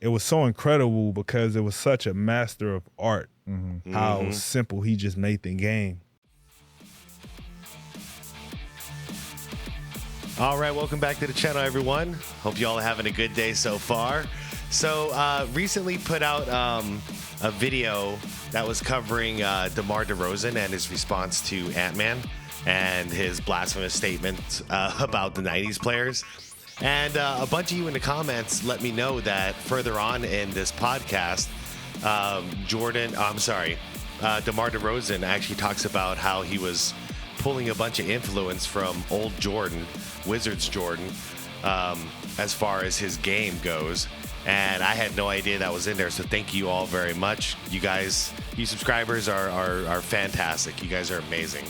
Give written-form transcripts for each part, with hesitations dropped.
it was so incredible because it was such a master of art. How simple he just made the game. All right, welcome back to the channel, everyone. Hope you all are having a good day so far. So recently put out a video that was covering DeMar DeRozan and his response to Ant-Man and his blasphemous statement about the 90s players. And a bunch of you in the comments let me know that further on in this podcast, DeMar DeRozan actually talks about how he was pulling a bunch of influence from old Jordan, Wizards Jordan, as far as his game goes. And I had no idea that was in there, so thank you all very much. You guys, you subscribers are fantastic. You guys are amazing.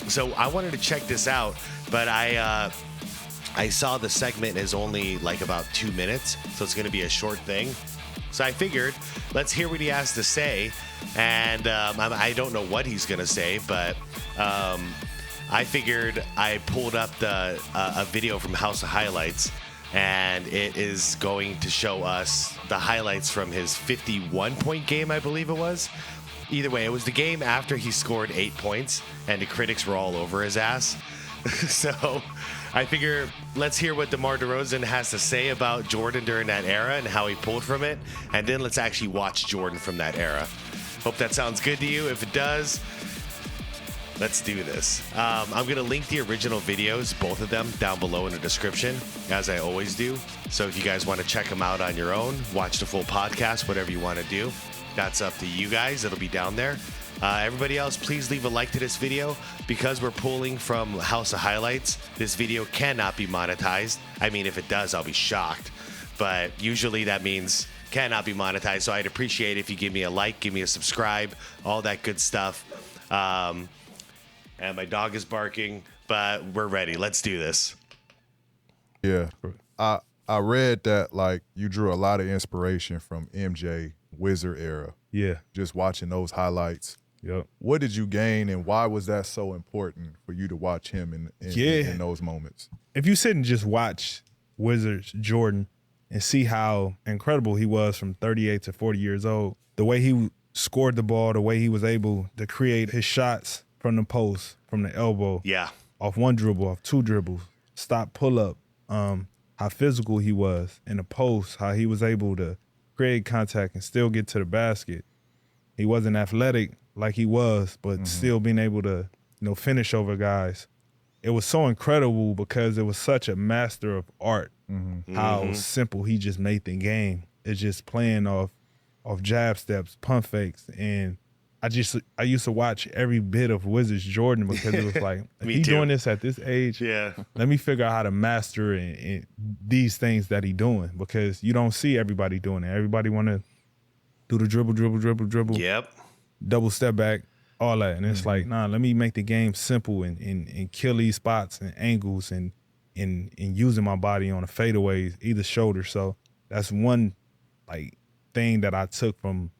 So I wanted to check this out, but I saw the segment is only like about 2 minutes, so it's going to be a short thing. So I figured, let's hear what he has to say. And I don't know what he's going to say, but I figured I pulled up a video from House of Highlights, and it is going to show us the highlights from his 51-point game, I believe it was. Either way, it was the game after he scored 8 points, and the critics were all over his ass. So I figure let's hear what DeMar DeRozan has to say about Jordan during that era and how he pulled from it, and then let's actually watch Jordan from that era. Hope that sounds good to you. If it does, let's do this. I'm going to link the original videos, both of them, down below in the description, as I always do. So if you guys want to check them out on your own, watch the full podcast, whatever you want to do, that's up to you guys. It'll be down there. Everybody else, please leave a like to this video. Because we're pulling from House of Highlights, this video cannot be monetized. I mean, if it does, I'll be shocked. But usually that means cannot be monetized. So I'd appreciate it if you give me a like, give me a subscribe, all that good stuff. And my dog is barking, but we're ready. Let's do this. Yeah. I read that like you drew a lot of inspiration from MJ Wizard era. Yeah. Just watching those highlights. Yep. What did you gain, and why was that so important for you to watch him in those moments? If you sit and just watch Wizards Jordan and see how incredible he was from 38 to 40 years old, the way he scored the ball, the way he was able to create his shots from the post, from the elbow, off one dribble, off two dribbles, stop, pull up, how physical he was in the post, how he was able to create contact and still get to the basket. He wasn't athletic like he was, but still being able to, finish over guys. It was so incredible because it was such a master of art, how simple he just made the game. It's just playing off jab steps, pump fakes, and I used to watch every bit of Wizards Jordan because it was like, if he's doing this at this age, let me figure out how to master and these things that he's doing, because you don't see everybody doing it. Everybody want to do the dribble. Yep. Double step back, all that. And it's like, nah, let me make the game simple and kill these spots and angles and using my body on a fadeaway, either shoulder. So that's one like thing that I took from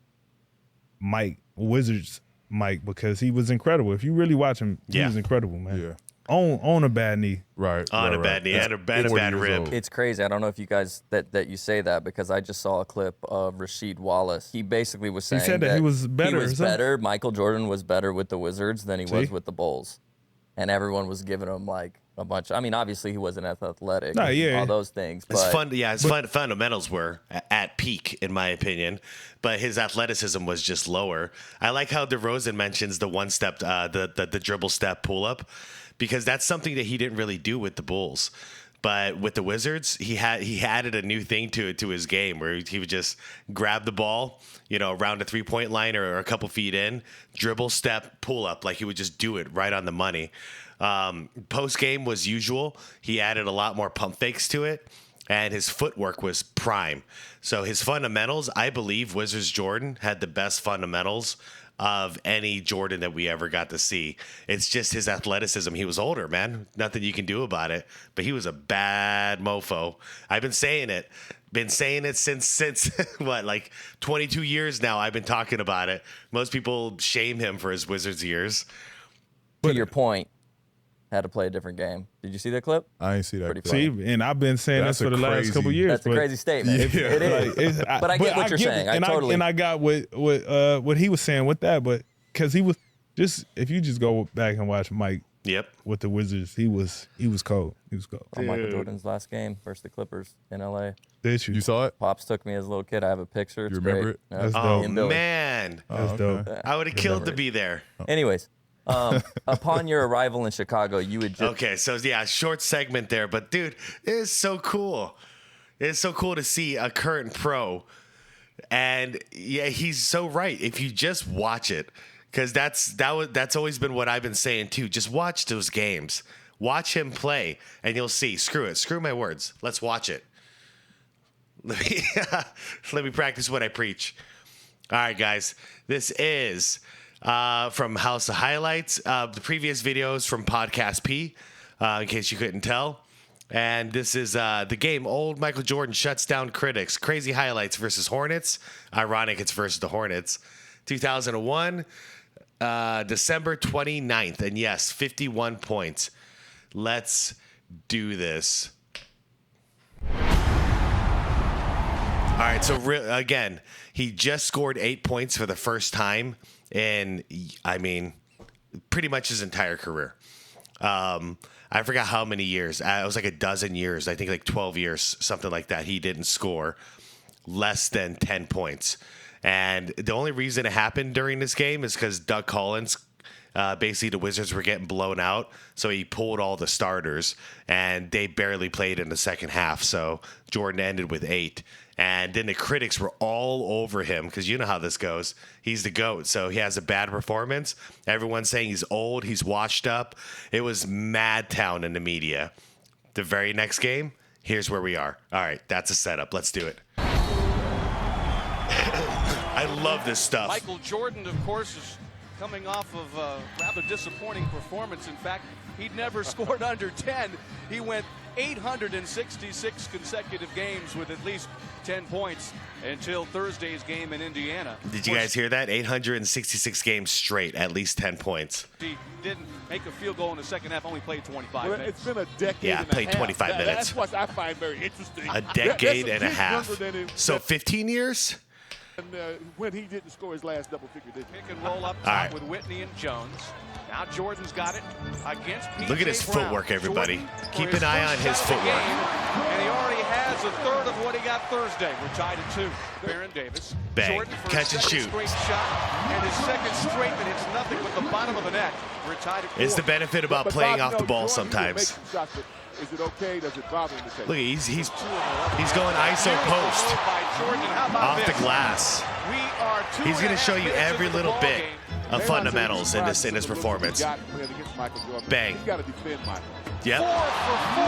Wizards Mike, because he was incredible. If you really watch him, he was incredible, man. Yeah. On a bad knee. Right. On a bad knee. And a bad rib. It's crazy. I don't know if you guys that you say that, because I just saw a clip of Rasheed Wallace. He basically was saying he said that he was better. He was better. Michael Jordan was better with the Wizards than he was with the Bulls. And everyone was giving him like a bunch. I mean, obviously he wasn't as athletic. All those things. But His fundamentals were at peak, in my opinion, but his athleticism was just lower. I like how DeRozan mentions the one step, the dribble step pull up, because that's something that he didn't really do with the Bulls. But with the Wizards, he added a new thing to his game, where he would just grab the ball, around the 3-point line or a couple feet in, dribble, step, pull up. Like, he would just do it right on the money. Post game was usual. He added a lot more pump fakes to it, and his footwork was prime. So his fundamentals, I believe Wizards Jordan had the best fundamentals of any Jordan that we ever got to see. It's just his athleticism. He was older, man. Nothing you can do about it. But he was a bad mofo. I've been saying it. Been saying it since what, like 22 years now. I've been talking about it. Most people shame him for his Wizards years. to your point, had to play a different game. Did you see that clip? I ain't see that clip. See, and I've been saying this for the last couple of years. That's a crazy statement. Yeah. It is. But I get what you're saying. I got what he was saying with that, but because he was just, if you just go back and watch Mike with the Wizards, he was cold. He was cold. On Michael Jordan's last game versus the Clippers in L.A. Did you? You saw it? Pops took me as a little kid. I have a picture. It's you remember great. it? That's Oh, dope. man. That's dope. I would have killed to be there. Anyways, upon your arrival in Chicago, you would just... Okay, so yeah, short segment there. But, dude, it is so cool. It's so cool to see a current pro. And, yeah, he's so right. If you just watch it, because that's always been what I've been saying, too. Just watch those games. Watch him play, and you'll see. Screw it. Screw my words. Let's watch it. Let me practice what I preach. All right, guys. This is from House of Highlights. The previous videos from Podcast P, in case you couldn't tell. And this is the game. Old Michael Jordan shuts down critics. Crazy highlights versus Hornets. Ironic it's versus the Hornets. 2001, December 29th. And yes, 51 points. Let's do this. All right, so again, he just scored 8 points for the first time in, I mean, pretty much his entire career. I forgot how many years. It was like a dozen years. I think like 12 years, something like that. He didn't score less than 10 points. And the only reason it happened during this game is because Doug Collins, basically the Wizards were getting blown out, so he pulled all the starters, and they barely played in the second half. So Jordan ended with 8. And then the critics were all over him because you know how this goes. He's the GOAT, so he has a bad performance. Everyone's saying he's old, he's washed up. It was mad town in the media. The very next game, here's where we are. All right, that's a setup. Let's do it. I love this stuff. Michael Jordan, of course, is coming off of a rather disappointing performance. In fact, he'd never scored under 10. He went 866 consecutive games with at least 10 points until Thursday's game in Indiana. Did you guys hear that? 866 games straight, at least 10 points. He didn't make a field goal in the second half, only played 25 minutes. minutes. It's been a decade and a half. Yeah, played 25 minutes. That's what I find very interesting. A decade and a half. So 15 years? And, when he didn't score his last double-figure digit. Pick and roll up top with Whitney and Jones. Now Jordan's got it against P.J. Look at his Brown. footwork, everybody. Jordan, Keep an eye on his footwork. And he already has a third of what he got Thursday. We're tied at 2. Baron Davis. Bang. Jordan for Catch and shoot. Straight shot, and his second straight that hits nothing but the bottom of the net. We're tied at 4. It's the benefit about playing off the ball sometimes. Is it okay? Does it bother him to take? Look, he's going ISO post off the glass. He's going to show you every little bit of fundamentals in this performance. Bang. He's got to defend Michael. Yep. 4 for 4.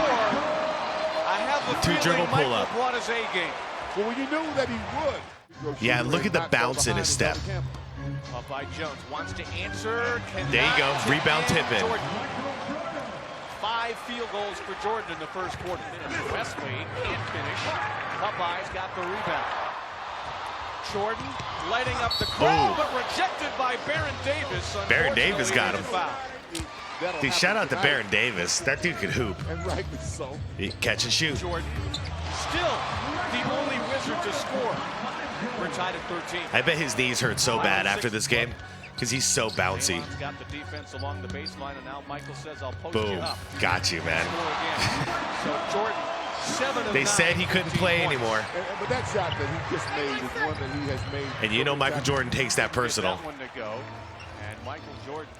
I have the 2-dribble Michael pull-up. brought his A game. Well, when you knew that he would. Yeah, look at the bounce in his step. Up by Jones. Wants to answer. There you go. Rebound tip-in. 5 field goals for Jordan in the first quarter. Wesley can't finish. Popeye's got the rebound. Jordan lighting up the crowd, but rejected by Baron Davis. Baron Davis got him. Foul. Dude, shout out to Baron Davis. That dude could hoop. And rightly so. Catch and shoot. Jordan, still the only Wizard to score. We're tied at 13. I bet his knees hurt so bad after this game because he's so bouncy. He's got the defense along the baseline, and now Michael says, "I'll post Boom. you up." Got you, man. So Jordan, 7 of They 9, said he couldn't play points. anymore. But that shot that he just made is one that he has made. And you know Michael Jordan takes that personal. That one to go, and Michael Jordan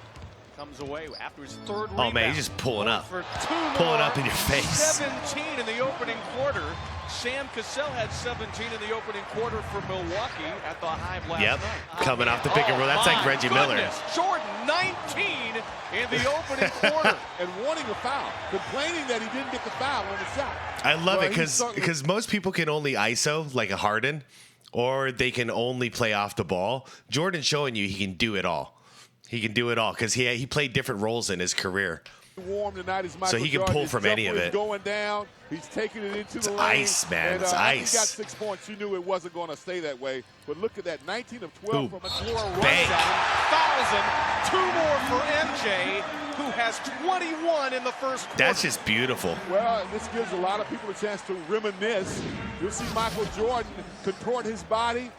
comes away after his third Oh, man, rebound. he's just pulling up. For 2 Pulling more, up in your face. 17 in the opening quarter. Sam Cassell had 17 in the opening quarter for Milwaukee at the Hive last Yep, night. coming off the pick and roll. That's like my Reggie Miller. goodness. Jordan, 19 in the opening quarter. And wanting a foul, complaining that he didn't get the foul on the shot. I love it Well, because most people can only ISO like a Harden, or they can only play off the ball. Jordan's showing you he can do it all. He can do it all because he played different roles in his career. Warm tonight is Michael so he can Jordan. pull His from any of jumper is it. Going down, he's taking it into It's the lane. ice, man. And, it's ice. He got 6 points. You knew it wasn't going to stay that way. But look at that, 19 of 12 from a floor Bang. 1,000. 2 more for MJ, who has 21 in the first quarter. That's just beautiful. Well, this gives a lot of people a chance to reminisce. You'll see Michael Jordan contort his body.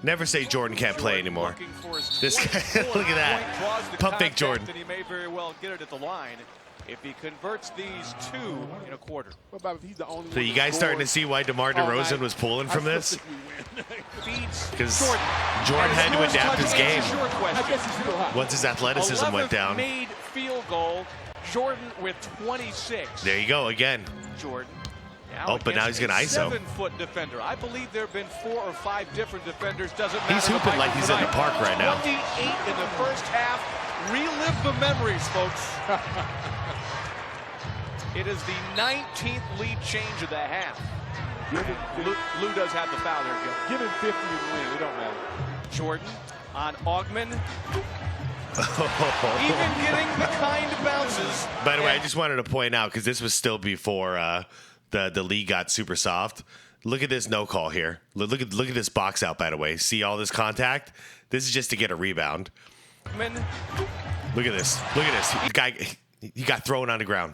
Never say Jordan can't play anymore. This guy, look at that. Pump fake Jordan. And he may very well get it at the line if he converts these 2 in a quarter. What about if he's the only So you guys starting to see why DeMar DeRozan was pulling from this? Because Jordan had to adapt his game once his athleticism went down. Made field goal. Jordan with 26. There you go again. Jordan. Oh, but now he's going to ISO. 7-foot defender. I believe there have been 4 or 5 different defenders. Doesn't matter. He's hooping like he's in the park right now. 28 in the first half. Relive the memories, folks. It is the 19th lead change of the half. Lou does have the foul there, Gil. Give him 50 and win. It don't matter. Jordan on Augman. Even getting the kind of bounces. By the way, I just wanted to point out, because this was still before the league got super soft. Look at this no call here. Look at this box out, by the way. See all this contact? This is just to get a rebound. Look at this. Look at this. The guy, he got thrown on the ground.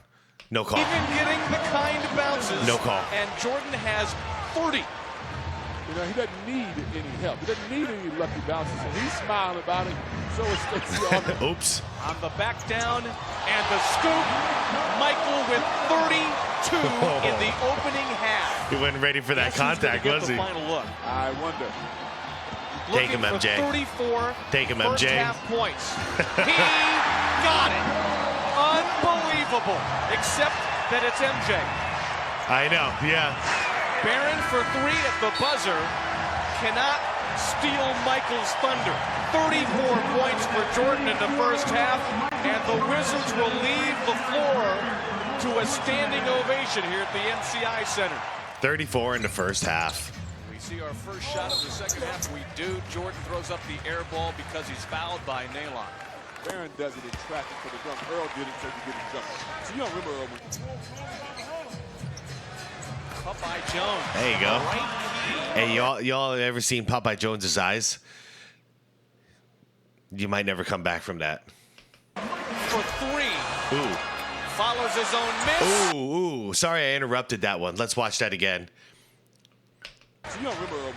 No call. Even getting the kind of bounces. No call. And Jordan has 30. You know, he doesn't need any help. He doesn't need any lucky bounces. And he's smiling about it. So is Stacey Augman. Oops. On the back down and the scoop. Michael with 32 in the opening half. He wasn't ready for that contact, was he? Final look. I wonder. Take him, MJ. 34 Take him, first MJ. half points. He got it. Unbelievable. Except that it's MJ. I know, yeah. Barron for 3 at the buzzer. Cannot steal Michael's thunder. 34 points for Jordan in the first half. And the Wizards will leave the floor to a standing ovation here at the NCI Center. 34 in the first half. We see our first shot of the second half. We do. Jordan throws up the air ball because he's fouled by Nalon. Barron does it in traffic for the dunk. Earl did it so he didn't jump. So you don't remember Earl. Popeye Jones. There you go. Right. Hey, y'all ever seen Popeye Jones's eyes? You might never come back from that. For 3. Ooh. Follows his own miss. Ooh. Sorry I interrupted that one. Let's watch that again. So you don't remember Earl.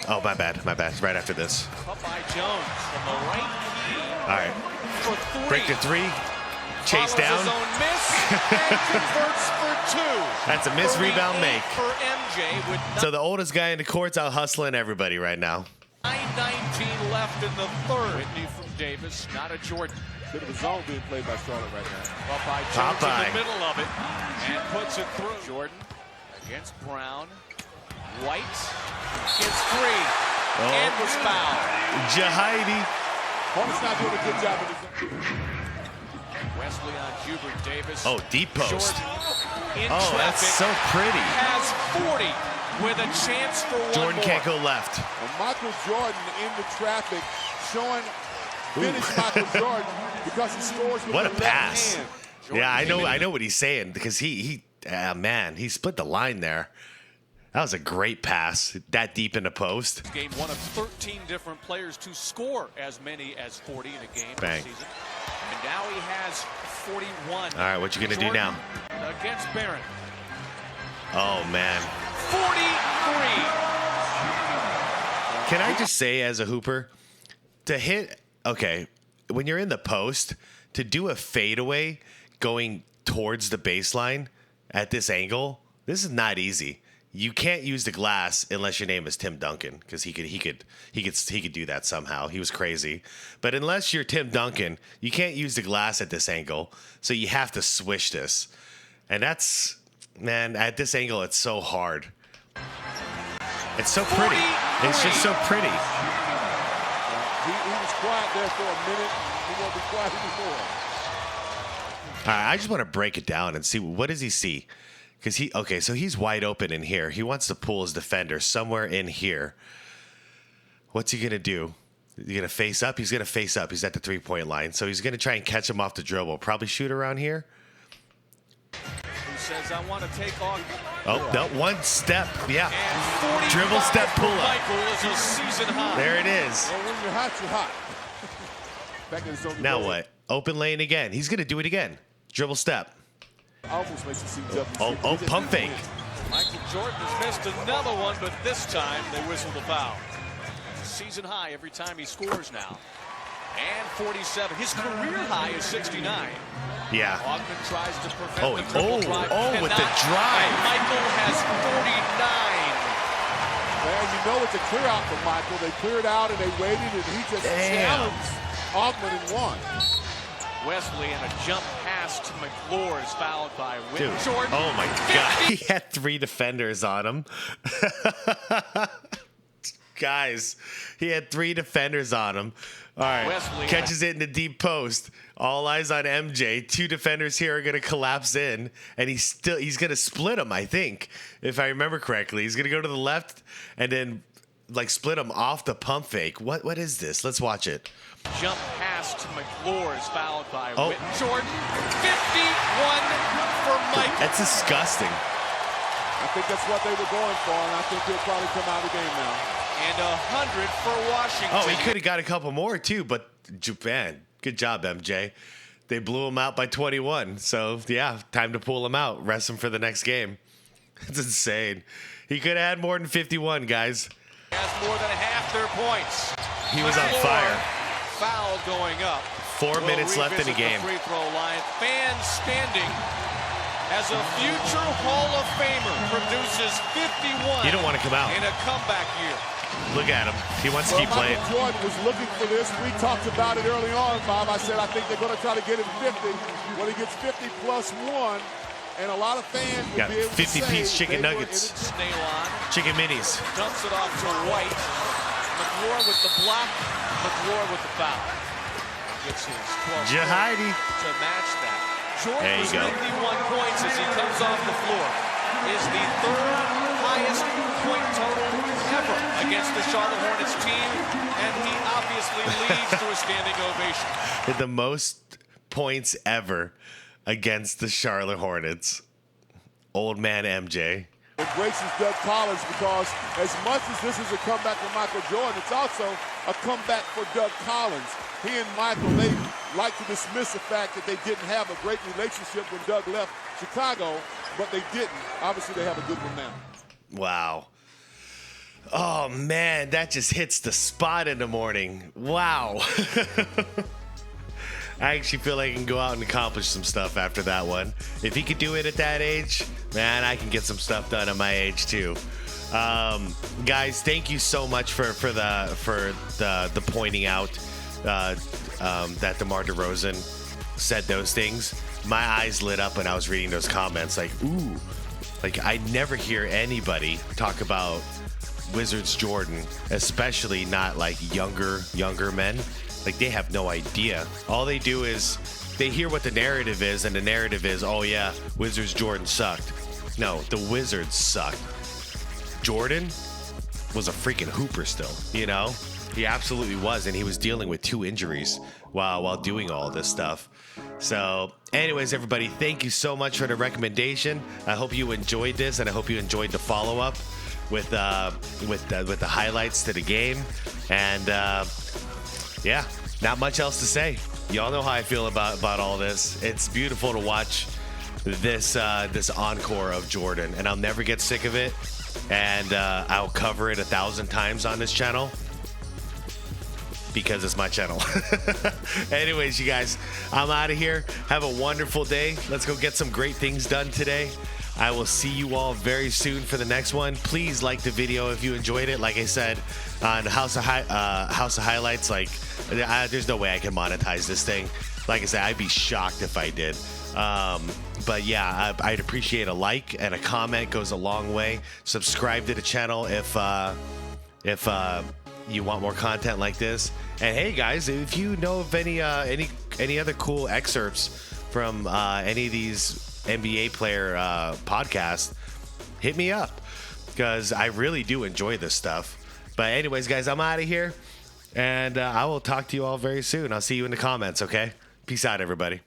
Oh, my bad. It's right after this. Popeye Jones from the right key. All right. For 3. Break the 3. Chase Follows down. his own miss and converts for 2. That's a miss rebound make. For MJ with So the oldest guy in the court's out hustling everybody right now. 9:19 left in the third. Whitney from Davis, not a Jordan. Bit of a zone being played by Charlotte right now. Popeye Jones in Popeye. the middle of it and puts it through. Jordan against Brown. White gets 3 and was fouled. Jahidi. Hornets not doing a good job of this. Wesley on Hubert Davis. Oh, deep post. Jordan in Oh, that's traffic so pretty. has 40 with a chance for one Jordan more. can't go left. And Michael Jordan in the traffic showing finish Michael Jordan because he scores with What the a left pass. hand. Yeah, I know what he's saying, because he split the line there. That was a great pass, that deep in the post. Game one of 13 different players to score as many as 40 in a game Bang. this season. And now he has 41. All right, what you gonna do now? Against Barron. Oh, man. 43. Can I just say, as a hooper, to hit, okay, when you're in the post, to do a fadeaway going towards the baseline at this angle, this is not easy. You can't use the glass unless your name is Tim Duncan, because he could do that somehow. He was crazy. But unless you're Tim Duncan, you can't use the glass at this angle. So you have to swish this. And that's, man, at this angle, it's so hard. It's so pretty. It's just so pretty. He was quiet there for a minute. He won't be quiet anymore. All right, I just want to break it down and see, what does he see? Because so he's wide open in here. He wants to pull his defender somewhere in here. What's he going to do? He's going to face up. He's going to face up. He's at the 3-point line. So he's going to try and catch him off the dribble. Probably shoot around here. He says, I want to take on. Oh, no, one step. Yeah. And dribble step pull up. Michael is a season high. There it is. Well, when you're hot, you're hot. Back in his own Now goal. what? Open lane again. He's going to do it again. Dribble step. Almost makes you see Oh, pump fake. Michael Jordan has missed another one, but this time they whistle the foul. Season high every time he scores now. And 47. His career high is 69. Yeah. Ogman tries to prevent Oh, the triple drive. with the drive. And Michael has 49. Man, you know it's a clear out for Michael. They cleared out and they waited, and he just challenged Ogman and won. Wesley and a jump pass to McClure is fouled by Whit Jordan. Oh my God. He had 3 defenders on him. Guys, he had 3 defenders on him. All right, Wesley catches it in the deep post. All eyes on MJ. 2 defenders here are going to collapse in, and he's going to split them, I think, if I remember correctly. He's going to go to the left and then like split them off the pump fake. What is this? Let's watch it. Jump pass to McClure is fouled by Whit Jordan. 51 for Michael. That's disgusting. I think that's what they were going for, and I think he'll probably come out of the game now. And 100 for Washington. Oh, he could have got a couple more too, but Japan, good job, MJ. They blew him out by 21. So, yeah, time to pull him out. Rest him for the next game. It's insane. He could have had more than 51, guys. Has more than half their points. He was on fire. Foul going up. 4 minutes left in the game. Free throw line. Fans standing as a future Hall of Famer produces 51. You don't want to come out. In a comeback year. Look at him. He wants to keep playing. Michael Jordan was looking for this. We talked about it early on, Bob. I said I think they're going to try to get him 50. When he gets 50 plus 1, and a lot of fans will be able to say 50-piece chicken nuggets. Snailon Chicken minis. dumps it off to White. McClure with the block. McClure with the foul. Gets his 12 Jahidi. to match that. Jordan There you was go. 51 points as he comes off the floor. Is the 3rd highest point total ever against the Charlotte Hornets team, and he obviously leads to a standing ovation. The most points ever against the Charlotte Hornets. Old man MJ. It graces Doug Collins because as much as this is a comeback for Michael Jordan, it's also a comeback for Doug Collins. He and Michael, they like to dismiss the fact that they didn't have a great relationship when Doug left Chicago, but they didn't. Obviously, they have a good one now. Wow. Oh, man, that just hits the spot in the morning. Wow. I actually feel like I can go out and accomplish some stuff after that one. If he could do it at that age, man, I can get some stuff done at my age too. Guys, thank you so much for the pointing out that DeMar DeRozan said those things. My eyes lit up when I was reading those comments. Like, ooh, like I never hear anybody talk about Wizards Jordan, especially not like younger men. Like, they have no idea. All they do is they hear what the narrative is, and the narrative is, oh yeah, Wizards Jordan sucked. No, the Wizards sucked. Jordan was a freaking hooper still, you know? He absolutely was, and he was dealing with 2 injuries while doing all this stuff. So, anyways, everybody, thank you so much for the recommendation. I hope you enjoyed this, and I hope you enjoyed the follow-up with the highlights to the game. And yeah, not much else to say. Y'all know how I feel about all this. It's beautiful to watch this encore of Jordan, and I'll never get sick of it. And I'll cover it 1,000 times on this channel because it's my channel. Anyways, you guys, I'm out of here. Have a wonderful day. Let's go get some great things done today. I will see you all very soon for the next one. Please like the video if you enjoyed it. Like I said, on House of Highlights, like there's no way I can monetize this thing. Like I said, I'd be shocked if I did. But yeah, I'd appreciate a like and a comment. Goes a long way. Subscribe to the channel if you want more content like this. And hey guys, if you know of any other cool excerpts from any of these NBA player podcasts, hit me up because I really do enjoy this stuff. But anyways, guys, I'm out of here. And I will talk to you all very soon. I'll see you in the comments, okay? Peace out, everybody.